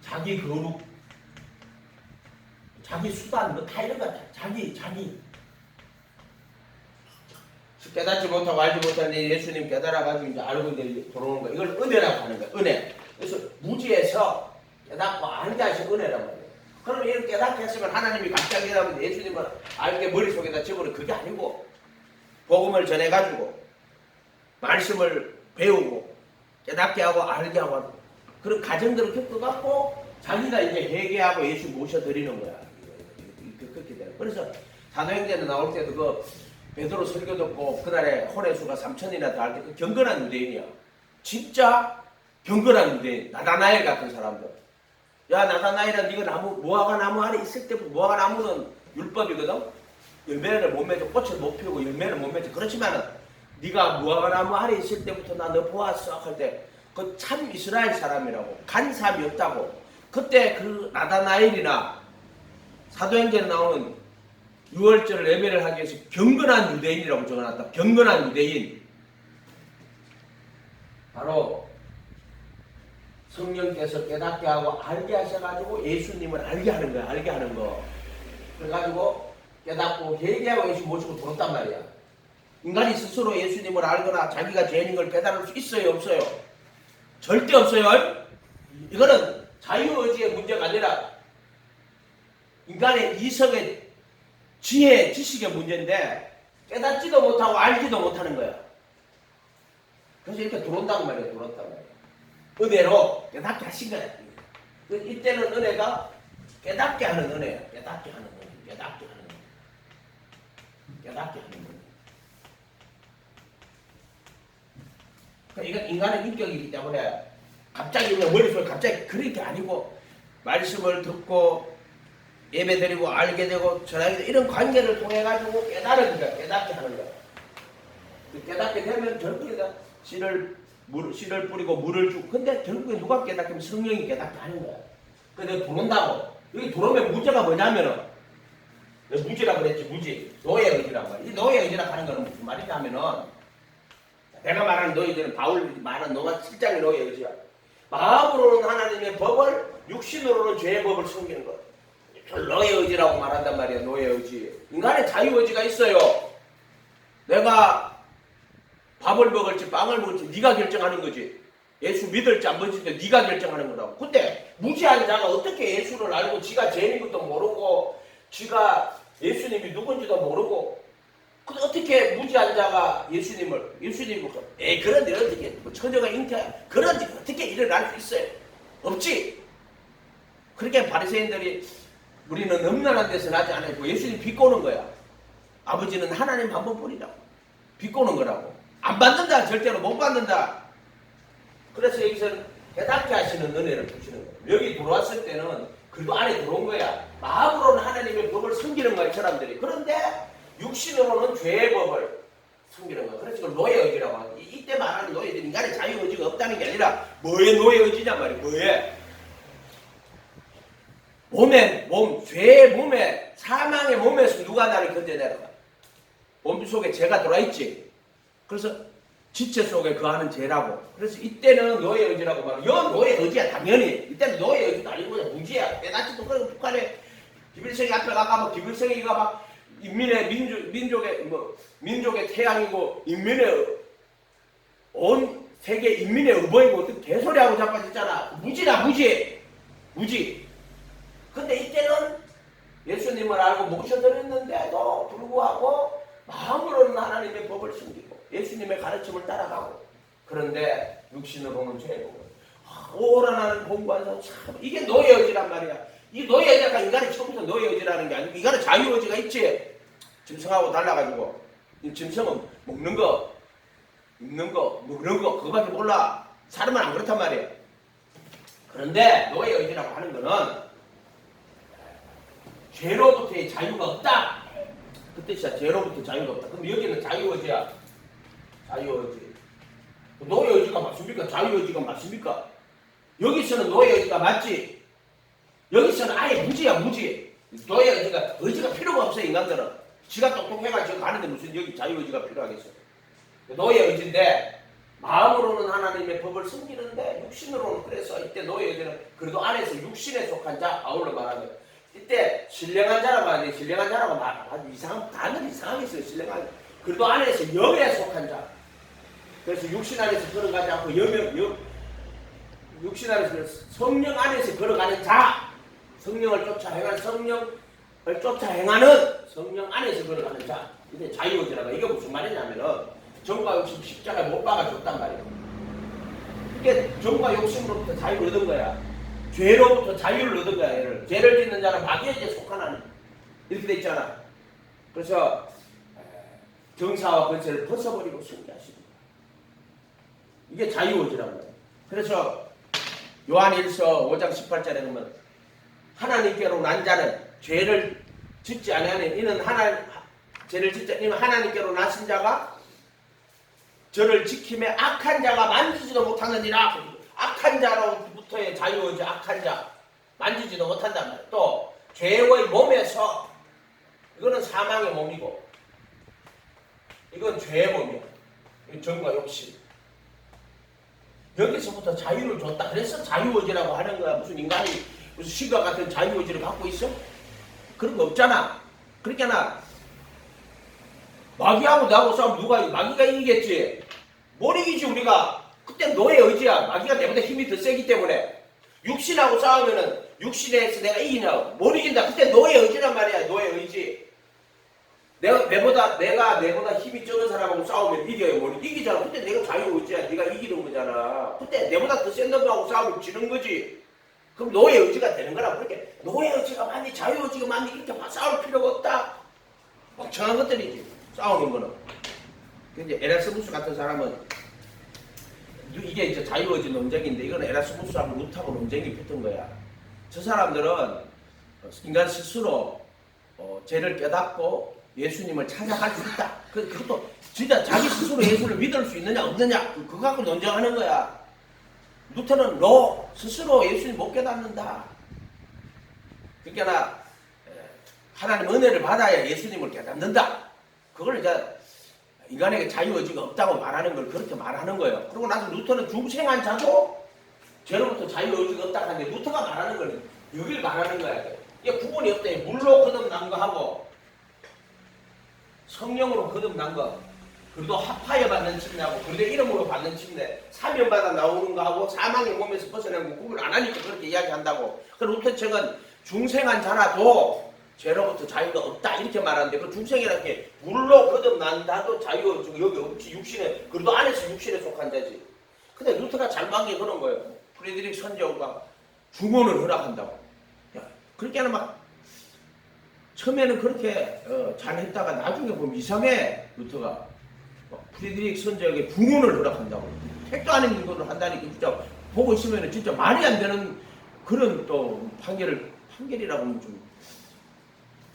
자기 거룩, 자기 수단, 뭐 다 이런 거 같아. 자기. 깨닫지 못하고 알지 못하는 예수님 깨달아가지고 이제 알고 이제 들어오는 거야. 이걸 은혜라고 하는 거야. 은혜. 그래서 무지에서 깨닫고 알게 하신 은혜라고 말이에요. 그러면 이렇게 깨닫게 했으면 하나님이 갑자기 예수님을 알게 머릿속에다 집어넣는 그게 아니고 복음을 전해가지고 말씀을 배우고 깨닫게 하고 알게 하고 그런 과정들을 겪어갖고 자기가 이제 회개하고 예수 모셔드리는 거야. 그렇게 돼요. 그래서 사도행전에 나올 때도 그 베드로 설교 듣고 그날에 혼외수가 3,000이나 다 할 때 그 경건한 유대인이야. 진짜 경건한 유대인. 나다나엘 같은 사람들. 야 나다나엘아 네가 나무 무화과 나무 아래 있을 때부터 무화과 나무는 율법이거든. 열매를 못 맺어 꽃을 못 피우고 열매를 못 맺어. 그렇지만은 네가 무화과 나무 아래 있을 때부터 나 너 보았어 할 때 그 참 이스라엘 사람이라고 간사함이 없다고. 그때 그 나다나엘이나 사도행전에 나오는 6월절 예배를 하기 위해서 경건한 유대인이라고 적어놨다. 경건한 유대인. 바로 성령께서 깨닫게 하고 알게 하셔가지고 예수님을 알게 하는 거야. 알게 하는 거. 그래가지고 깨닫고 회개하고 예수 모시고 들었단 말이야. 인간이 스스로 예수님을 알거나 자기가 죄인인 걸 깨달을 수 있어요? 없어요? 절대 없어요. 이거는 자유의지의 문제가 아니라 인간의 이성의 지혜, 지식의 문제인데 깨닫지도 못하고 알지도 못하는 거야. 그래서 이렇게 들어온다고 말이야. 들어온다고 말이야. 은혜로 깨닫게 하신 거야. 이때는 은혜가 깨닫게 하는 은혜야. 깨닫게 하는 은혜. 깨닫게 하는 은혜. 깨닫게 하는 은혜. 그러니까 이건 인간의 인격이기 때문에 갑자기 머릿속에 갑자기 그런 게 아니고 말씀을 듣고 예배드리고 알게 되고 전하게 되고 이런 관계를 통해 가지고 깨달은 거야. 깨닫게 하는 거야. 깨닫게 되면 결국에 씨를 뿌리고 물을 주고 근데 결국에 누가 깨닫게 하면 성령이 깨닫게 하는 거야. 근데 들어온다고. 여기 들어오면 문제가 뭐냐면은 무지라고 그랬지. 무지. 노예 의지라고 말이야. 이 노예 의지라고 하는 거는 무슨 말이냐면은 내가 말하는 노예 의지는 바울 말하는 너가 실장의 노예 의지야. 마음으로는 하나님의 법을 육신으로는 죄의 법을 숨기는 거야. 노예 의지라고 말한단 말이야. 노예 의지. 인간의 자유 의지가 있어요. 내가 밥을 먹을지 빵을 먹을지 네가 결정하는 거지. 예수 믿을지 안 믿을지 네가 결정하는 거라고. 근데 무지한 자가 어떻게 예수를 알고 지가 죄인인 것도 모르고 지가 예수님이 누군지도 모르고 근데 어떻게 무지한 자가 예수님을 그런데 어떻게 뭐 처녀가 잉태야 그런데 어떻게 일어날 수 있어요? 없지. 그렇게 바리새인들이 우리는 음란한 데서 나지 않고 예수님 비꼬는 거야. 아버지는 하나님 한 번뿐이라고 비꼬는 거라고. 안 받는다. 절대로 못 받는다. 그래서 여기서는 깨닫게 하시는 은혜를 주시는 거예요. 여기 들어왔을 때는 그래도 안에 들어온 거야. 마음으로는 하나님의 법을 섬기는 거야, 사람들이. 그런데 육신으로는 죄의 법을 섬기는 거야. 그래서 이걸 노예 의지라고 하는 거야. 이때 말하는 노예들이 인간의 자유 의지가 없다는 게 아니라 뭐의 노예 의지냐 말이야. 뭐의? 죄의 몸에, 사망의 몸에서 누가 나를 건져내라. 몸 속에 죄가 들어있지. 그래서 지체 속에 거하는 죄라고. 그래서 이때는 노예 의지라고 말해. 여 노예 의지야, 당연히. 이때는 노예 의지도 아니고 그냥 무지야. 나치도 그런 북한에 김일성이 앞에 가가 김일성이가 막 인민의 민족의 태양이고 온 세계 인민의 의복이고 어떤 개소리하고 자빠졌잖아. 무지라 무지. 근데 이때는 예수님을 알고 모셔드렸는데도 불구하고 마음으로는 하나님의 법을 숨기고 예수님의 가르침을 따라가고 그런데 육신으로는 죄고 오라나는 공부하면서 참 이게 노예의지란 말이야. 이 노예의지가 인간이 처음부터 노예의지라는 게 아니고 인간은 자유의지가 있지. 짐승하고 달라가지고 짐승은 먹는 거 입는 거 그거밖에 몰라. 사람은 안 그렇단 말이야. 그런데 노예의지라고 하는 거는 죄로부터의 자유가 없다. 그 뜻이야. 죄로부터 자유가 없다. 그럼 여기는 자유의지야. 자유의지. 노예의지가 맞습니까? 자유의지가 맞습니까? 여기서는 노예의지가 맞지. 여기서는 아예 무지야 무지. 의지가 필요가 없어. 인간들은 지가 똑똑해가지고 가는데 무슨 여기 자유의지가 필요하겠어. 노예의지인데 마음으로는 하나님의 법을 숨기는데 육신으로는 그래서 이때 노예의지는 그래도 안에서 육신에 속한 자 바울로 말하는 거야. 이때 신령한 자라고 하는데 신령한 자라고 아주 이상한 단어는 이상하게 있어요. 신령한 그래도 안에서 영에 속한 자. 그래서 육신 안에서 걸어가지 않고 육신 안에서 성령 안에서 걸어가는 자. 성령을 쫓아 행하는 성령 안에서 걸어가는 자. 이게 자유의지라고. 이게 무슨 말이냐면은 정과 욕심 십자가에 못 박아줬단 말이에요. 이게 정과 욕심으로부터 자유를 얻은 거야. 죄로부터 자유를 얻은 거야. 얘를. 죄를 짓는 자는 마귀에게 속하나니 이렇게 돼 있잖아. 그래서 정사와 권세를 벗어버리고 승리하시는 거야. 이게 자유의지라고 해요. 그래서 요한일서 5장 18절에 보면 하나님께로 난 자는 죄를 짓지 아니하니 이는 죄를 짓지 아니면 하나님께로 나신 자가 저를 지킴에 악한 자가 만지지도 못하느니라. 악한 자로부터의 자유의지. 악한 자 만지지도 못한단 말이야. 또 죄의 몸에서 이거는 사망의 몸이고 이건 죄의 몸이야. 이건 정과 욕심. 여기서부터 자유를 줬다. 그래서 자유의지라고 하는 거야. 무슨 인간이 무슨 시가 같은 자유의지를 갖고 있어? 그런 거 없잖아. 그러니까 마귀하고 나하고 싸우면 누가 마귀가 이기겠지. 뭘 이기지 우리가. 그때 노예 의지야. 마귀가 내보다 힘이 더 세기 때문에. 육신하고 싸우면은 육신에서 내가 이기냐고. 못 이긴다. 그때 노예 의지란 말이야. 노예 의지. 내가 내보다 힘이 적은 사람하고 싸우면 이겨요. 뭐 이기잖아. 그때 내가 자유 의지야. 네가 이기는 거잖아. 그때 내보다 더 센 놈하고 싸우면 지는 거지. 그럼 노예 의지가 되는 거라. 그렇게 노예 의지가 많니 자유 의지가 많니 이렇게 막 싸울 필요가 없다. 멍청한 것들이지. 싸우는 거는. 근데 에라스무스 같은 사람은 이게 이제 자유의지 논쟁인데 이건 에라스무스하고 루트하고 논쟁이 붙은 거야. 저 사람들은 인간 스스로 죄를 깨닫고 예수님을 찾아갈 수 있다. 그것도 진짜 자기 스스로 예수를 믿을 수 있느냐 없느냐 그거 갖고 논쟁하는 거야. 루터는 너 스스로 예수님 못 깨닫는다. 그러니까 하나님 은혜를 받아야 예수님을 깨닫는다. 그걸 이제 인간에게 자유의지가 없다고 말하는 걸 그렇게 말하는 거예요. 그리고 나서 루터는 중생한 자도 죄로부터 자유의지가 없다고 하는데 루터가 말하는 거는 여기를 말하는 거야. 이게 구분이 없다. 물로 거듭난 거하고 성령으로 거듭난 거 그래도 합하여 받는 침례하고 그래도 이름으로 받는 침례 사면받아 나오는 거하고 사망의 몸에서 벗어나는 거 구분 안 하니까 그렇게 이야기한다고. 그 루터 책은 중생한 자라도 죄로부터 자유가 없다 이렇게 말하는데 그 중생이라는 게 물로 거듭난다도 자유 여기 없지. 육신에 그래도 안에서 육신에 속한 자지. 근데 루터가 잘못한 게 그런 거예요. 프레드릭 선지자가 중혼을 허락한다고. 그렇게 하면 막 처음에는 그렇게 잘했다가 나중에 보면 이상해. 루터가 프레드릭 선지자에게 중혼을 허락한다고. 택도 안 있는 것을 한다니까 진짜 보고 있으면 진짜 말이 안 되는 그런 또 판결이라고 하면 좀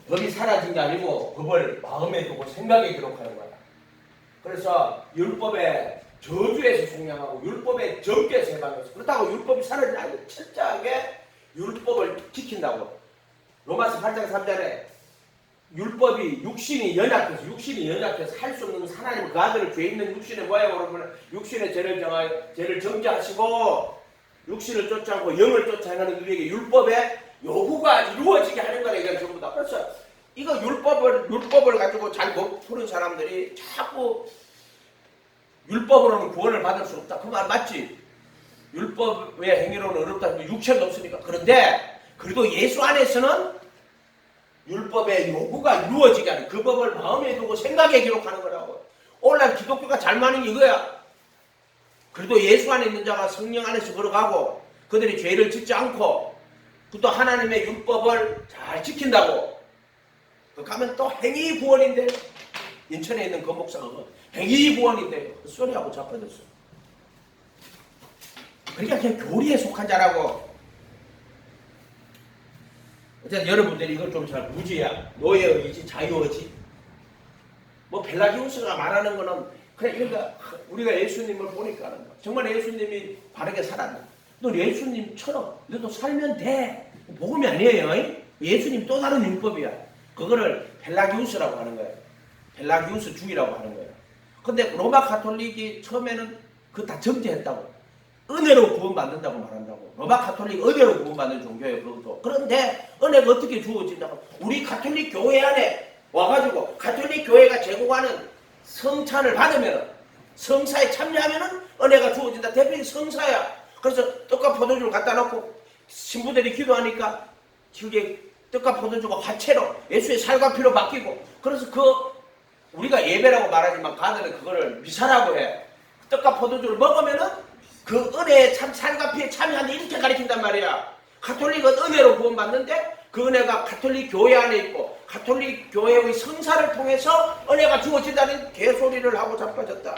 법이 사라진 게 아니고 법을 마음에 두고 생각에 기록하는 거야. 그래서 율법의 저주에서 속량하고 율법의 정죄에서 해방해서 그렇다고 율법이 사라지지 않고 철저하게 율법을 지킨다고. 로마서 8장 3절에 율법이 육신이 연약해서 할 수 없는 하나님 그 아들을 죄 있는 육신의 모양으로 그러면 육신의 죄를 정죄하시고 육신을 쫓지 않고 영을 쫓아 행하는 우리에게 율법의 요구가 이루어지게 하는 거라 이게 전부 다. 그래서 이거 율법을 가지고 잘 못 푸는 사람들이 자꾸 율법으로는 구원을 받을 수 없다. 그 말 맞지? 율법의 행위로는 어렵다. 육체가 없으니까. 그런데 그래도 예수 안에서는 율법의 요구가 이루어지게 하는 그 법을 마음에 두고 생각에 기록하는 거라고. 오늘날 기독교가 잘 많은 이거야. 그래도 예수 안에 있는 자가 성령 안에서 걸어가고 그들이 죄를 짓지 않고 또 하나님의 율법을 잘 지킨다고. 그 가면 또 행위 구원인데 인천에 있는 그 목사가 행위 구원인데 그 소리하고 자빠졌어. 그러니까 그냥 교리에 속한 자라고. 어쨌든 여러분들이 이걸 좀 잘 무지야. 노예의 의지, 자유의지. 뭐 벨라기우스가 말하는 거는 그냥 그러니까 우리가 예수님을 보니까 정말 예수님이 바르게 살았다. 너 예수님처럼 너도 살면 돼. 복음이 아니에요. 예수님 또 다른 율법이야. 그거를 벨라기우스라고 하는 거예요. 벨라기우스 주의라고 하는 거예요. 근데 로마 가톨릭이 처음에는 그거 다 정죄했다고. 은혜로 구원받는다고 말한다고. 로마 가톨릭 은혜로 구원받는 종교예요. 그것도. 그런데 은혜가 어떻게 주어진다고. 우리 가톨릭 교회 안에 와가지고 가톨릭 교회가 제공하는 성찬을 받으면 성사에 참여하면 은혜가 주어진다. 대표적인 성사야. 그래서 떡과 포도주를 갖다 놓고 신부들이 기도하니까 그게 떡과 포도주가 화채로 예수의 살과 피로 바뀌고, 그래서 우리가 예배라고 말하지만 가들은 그거를 미사라고 해. 떡과 포도주를 먹으면은 그 은혜에 살과 피에 참여한다 이렇게 가르친단 말이야. 가톨릭은 은혜로 구원받는데 그 은혜가 가톨릭 교회 안에 있고 가톨릭 교회의 성사를 통해서 은혜가 주어진다는 개소리를 하고 자빠졌다.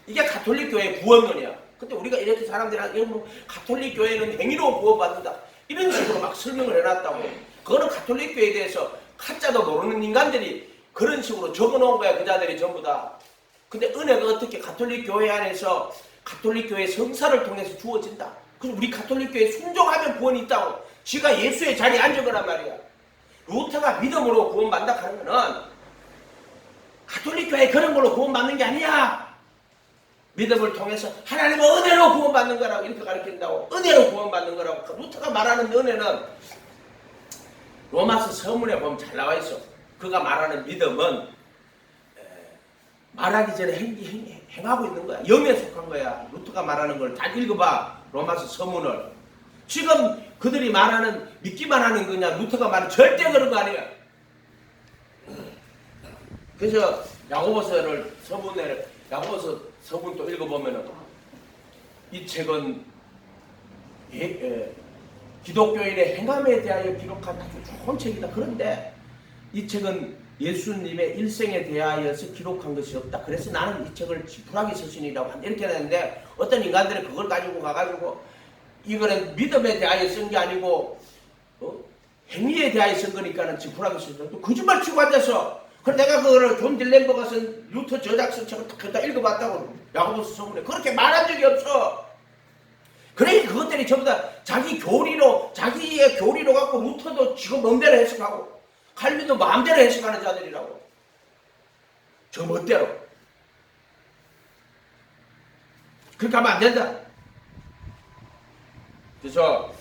이게 가톨릭 교회의 구원론이야. 근데 우리가 이렇게 사람들이 가톨릭 교회는 행위로 구원받는다 이런 식으로 막 설명을 해놨다고. 그거는 가톨릭 교회에 대해서 가짜도 모르는 인간들이 그런 식으로 적어놓은 거야. 그 자들이 전부 다. 근데 은혜가 어떻게 가톨릭 교회 안에서 가톨릭 교회 성사를 통해서 주어진다. 그래서 우리 가톨릭 교회에 순종하면 구원이 있다고. 지가 예수의 자리에 앉은 거란 말이야. 루터가 믿음으로 구원받는다 하는 거는 가톨릭 교회 그런 걸로 구원받는 게 아니야. 믿음을 통해서 하나님의 은혜로 구원받는 거라고 이렇게 가르친다고. 은혜로 구원받는 거라고. 루터가 말하는 은혜는 로마서 서문에 보면 잘 나와 있어. 그가 말하는 믿음은 말하기 전에 행하고 있는 거야. 영에 속한 거야. 루터가 말하는 걸 다 읽어봐. 로마서 서문을. 지금 그들이 말하는 믿기만 하는 거냐. 루터가 말하는 절대 그런 거 아니야. 그래서 야고보서를 야고보서 서문 또 읽어보면은 이 책은 기독교인의 행함에 대하여 기록한 아주 좋은 책이다. 그런데 이 책은 예수님의 일생에 대하여서 기록한 것이 없다. 그래서 나는 이 책을 지푸라기 서신이라고 한다. 이렇게 하는데 어떤 인간들은 그걸 가지고 가가지고 이거는 믿음에 대하여 쓴 게 아니고 행위에 대하여 쓴 거니까는 지푸라기 서신. 또 거짓말 치고 앉아서. 그래서 내가 그거를 존 딜렌버가 쓴 루터 저작서책을 다 읽어봤다고. 야고보서 서문에 그렇게 말한 적이 없어. 그러니까 그것들이 전부 다 자기의 교리로 갖고 루터도 지금 마음대로 해석하고 칼빈도 마음대로 해석하는 자들이라고. 저 멋대로. 그렇게 하면 안 된다. 그래서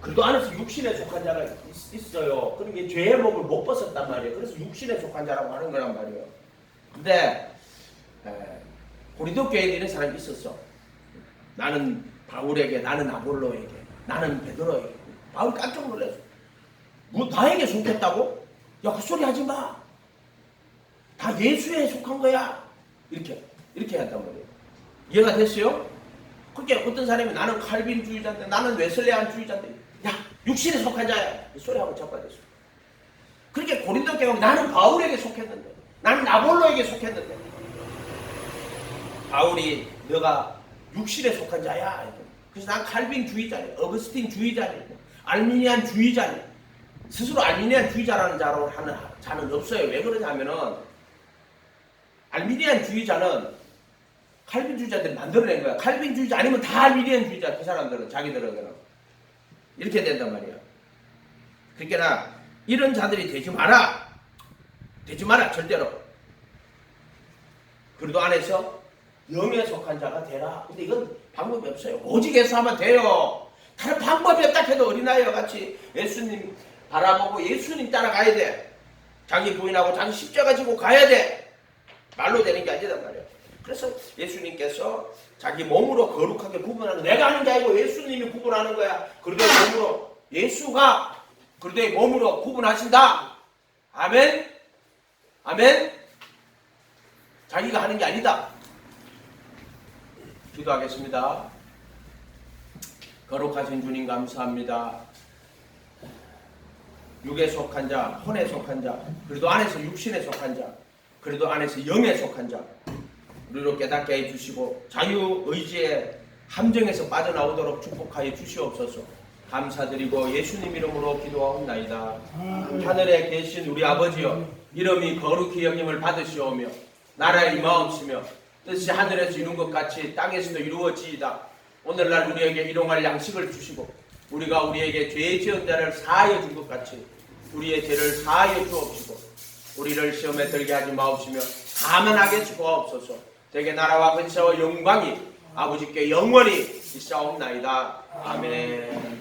그래도 안에서 육신에 속한 자가 있어요. 그러면 죄의 몸을 못 벗었단 말이에요. 그래서 육신에 속한 자라고 하는 거란 말이에요. 근데 고린도 교회에 이런 사람이 있었어. 나는 바울에게, 나는 아볼로에게, 나는 베드로에게. 바울 깜짝 놀랐어. 뭐 나에게 속했다고? 야, 그 소리 하지 마. 다 예수에 속한 거야. 이렇게 한단 말이에요. 이해가 됐어요? 그렇게 어떤 사람이 나는 칼빈주의자인데, 나는 웨슬레안주의자인데, 야, 육신에 속한 자야. 이 소리하고 자빠졌어. 그렇게 고린도 교회가 나는 바울에게 속했는데, 나는 아볼로에게 속했는데, 바울이 너가 육신에 속한 자야. 그래서 난 칼빈주의자니, 어거스틴주의자니, 알미니안주의자니. 스스로 알미니안주의자라는 자로 하는 자는 없어요. 왜 그러냐면은 알미니안주의자는 칼빈주의자들이 만들어낸 거야. 칼빈주의자 아니면 다 알미니안주의자. 그 사람들은 자기들은 이렇게 된단 말이야. 그러니까 이런 자들이 되지 마라. 되지 마라 절대로. 그리도 안에서 영에 속한 자가 되라. 근데 이건 방법이 없어요. 오직 예수 하면 돼요. 다른 방법이 없다 해도 어린아이와 같이 예수님 바라보고 예수님 따라가야 돼. 자기 부인하고 자기 십자가 지고 가야 돼. 말로 되는 게 아니단 말이야. 그래서 예수님께서 자기 몸으로 거룩하게 구분하는, 내가 하는 게 아니고 예수님이 구분하는 거야. 그리도의 몸으로, 예수가 그리도의 몸으로 구분하신다. 아멘. 아멘. 자기가 하는 게 아니다. 기도하겠습니다. 거룩하신 주님 감사합니다. 육에 속한 자, 혼에 속한 자, 그래도 안에서 육신에 속한 자, 그래도 안에서 영에 속한 자, 우리로 깨닫게 해주시고 자유의지의 함정에서 빠져나오도록 축복하여 주시옵소서. 감사드리고 예수님 이름으로 기도하옵나이다. 하늘에 계신 우리 아버지여, 이름이 거룩히 여김을 받으시오며 나라의 임하옵시며 뜻이 하늘에서 이룬 것 같이 땅에서도 이루어지이다. 오늘날 우리에게 일용할 양식을 주시고 우리가 우리에게 죄 지은 자를 사하여 준 것 같이 우리의 죄를 사하여 주옵시고 우리를 시험에 들게 하지 마옵시며 다만 하게 주옵소서. 대개 나라와 근세와 영광이 아버지께 영원히 있사옵나이다. 아멘.